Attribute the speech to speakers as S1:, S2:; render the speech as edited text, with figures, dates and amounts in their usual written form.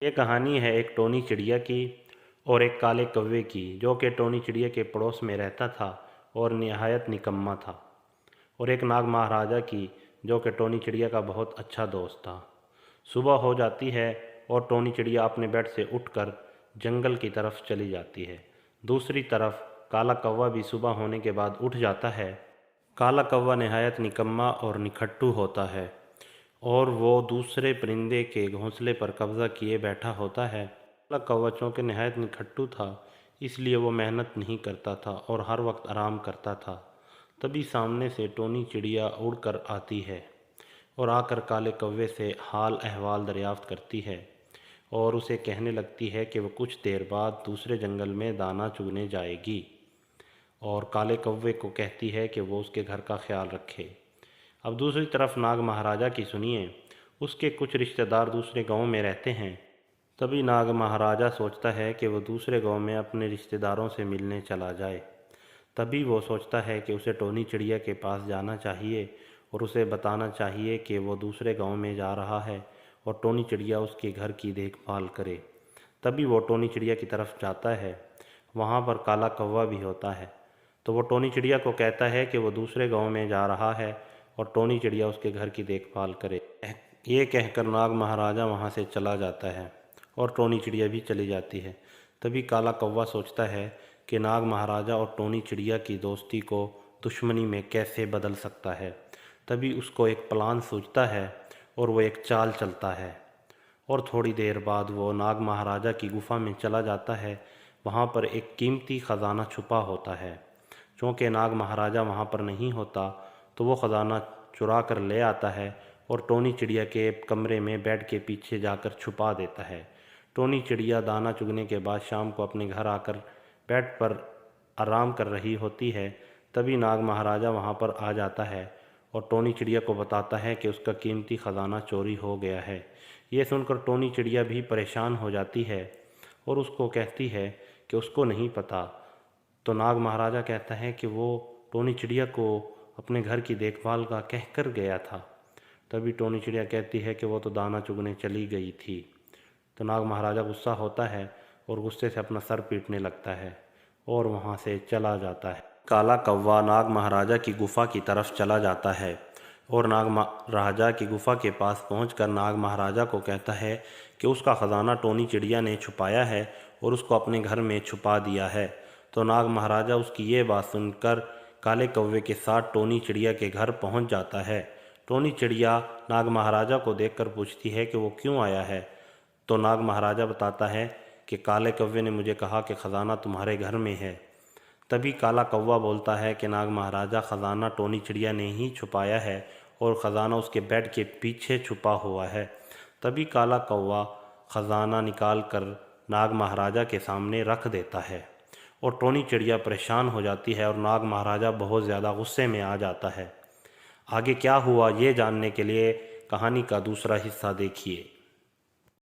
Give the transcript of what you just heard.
S1: ये कहानी है एक टोनी चिड़िया की और एक काले कौवे की, जो कि टोनी चिड़िया के पड़ोस में रहता था और निहायत निकम्मा था। और एक नाग महाराजा की, जो कि टोनी चिड़िया का बहुत अच्छा दोस्त था। सुबह हो जाती है और टोनी चिड़िया अपने बेड से उठकर जंगल की तरफ चली जाती है। दूसरी तरफ काला कौवा भी सुबह होने के बाद उठ जाता है। काला कौवा निहायत निकम्मा और निखट्टू होता है और वो दूसरे परिंदे के घोंसले पर कब्जा किए बैठा होता है। काला कौवा चूँकि निहायत निखट्टू था, इसलिए वो मेहनत नहीं करता था और हर वक्त आराम करता था। तभी सामने से टोनी चिड़िया उड़कर आती है और आकर काले कौवे से हाल अहवाल दरियाफ्त करती है और उसे कहने लगती है कि वो कुछ देर बाद दूसरे जंगल में दाना चुगने जाएगी और काले कौवे को कहती है कि वो उसके घर का ख्याल रखे। अब दूसरी तरफ नाग महाराजा की सुनिए। उसके कुछ रिश्तेदार दूसरे गांव में रहते हैं। तभी नाग महाराजा सोचता है कि वो दूसरे गांव में अपने रिश्तेदारों से मिलने चला जाए। तभी वो सोचता है कि उसे टोनी चिड़िया के पास जाना चाहिए और उसे बताना चाहिए कि वो दूसरे गांव में जा रहा है और टोनी चिड़िया उसके घर की देखभाल करे। तभी वो टोनी चिड़िया की तरफ जाता है। वहाँ पर काला कौवा भी होता है। तो वो टोनी चिड़िया को कहता है कि वो दूसरे गांव में जा रहा है और टोनी चिड़िया उसके घर की देखभाल करे। ये कहकर नाग महाराजा वहाँ से चला जाता है और टोनी चिड़िया भी चली जाती है। तभी काला कौवा सोचता है कि नाग महाराजा और टोनी चिड़िया की दोस्ती को दुश्मनी में कैसे बदल सकता है। तभी उसको एक प्लान सूझता है और वो एक चाल चलता है और थोड़ी देर बाद वो नाग महाराजा की गुफा में चला जाता है। वहाँ पर एक कीमती ख़जाना छुपा होता है। चूँकि नाग महाराजा वहाँ पर नहीं होता, तो वो ख़जाना चुरा कर ले आता है और टोनी चिड़िया के कमरे में बेड के पीछे जाकर छुपा देता है। टोनी चिड़िया दाना चुगने के बाद शाम को अपने घर आकर बेड पर आराम कर रही होती है। तभी नाग महाराजा वहाँ पर आ जाता है और टोनी चिड़िया को बताता है कि उसका कीमती ख़जाना चोरी हो गया है। ये सुनकर टोनी चिड़िया भी परेशान हो जाती है और उसको कहती है कि उसको नहीं पता। तो नाग महाराजा कहता है कि वो टोनी चिड़िया को अपने घर की देखभाल का कह कर गया था। तभी टोनी चिड़िया कहती है कि वो तो दाना चुगने चली गई थी। तो नाग महाराजा गुस्सा होता है और गुस्से से अपना सर पीटने लगता है और वहाँ से चला जाता है। काला कौवा नाग महाराजा की गुफा की तरफ चला जाता है और नाग महाराजा की गुफा के पास पहुंचकर नाग महाराजा को कहता है कि उसका ख़जाना टोनी चिड़िया ने छुपाया है और उसको अपने घर में छुपा दिया है। तो नाग महाराजा उसकी ये बात सुनकर काले कौवे के साथ टोनी चिड़िया के घर पहुंच जाता है। टोनी चिड़िया नाग महाराजा को देखकर पूछती है कि वो क्यों आया है। तो नाग महाराजा बताता है कि काले कौवे ने मुझे कहा कि ख़जाना तुम्हारे घर में है। तभी काला कौवा बोलता है कि नाग महाराजा, ख़जाना टोनी चिड़िया ने ही छुपाया है और ख़जाना उसके बेड के पीछे छुपा हुआ है। तभी काला कौवा ख़जाना निकाल कर नाग महाराजा के सामने रख देता है और टोनी चिड़िया परेशान हो जाती है और नाग महाराजा बहुत ज़्यादा गुस्से में आ जाता है। आगे क्या हुआ ये जानने के लिए कहानी का दूसरा हिस्सा देखिए।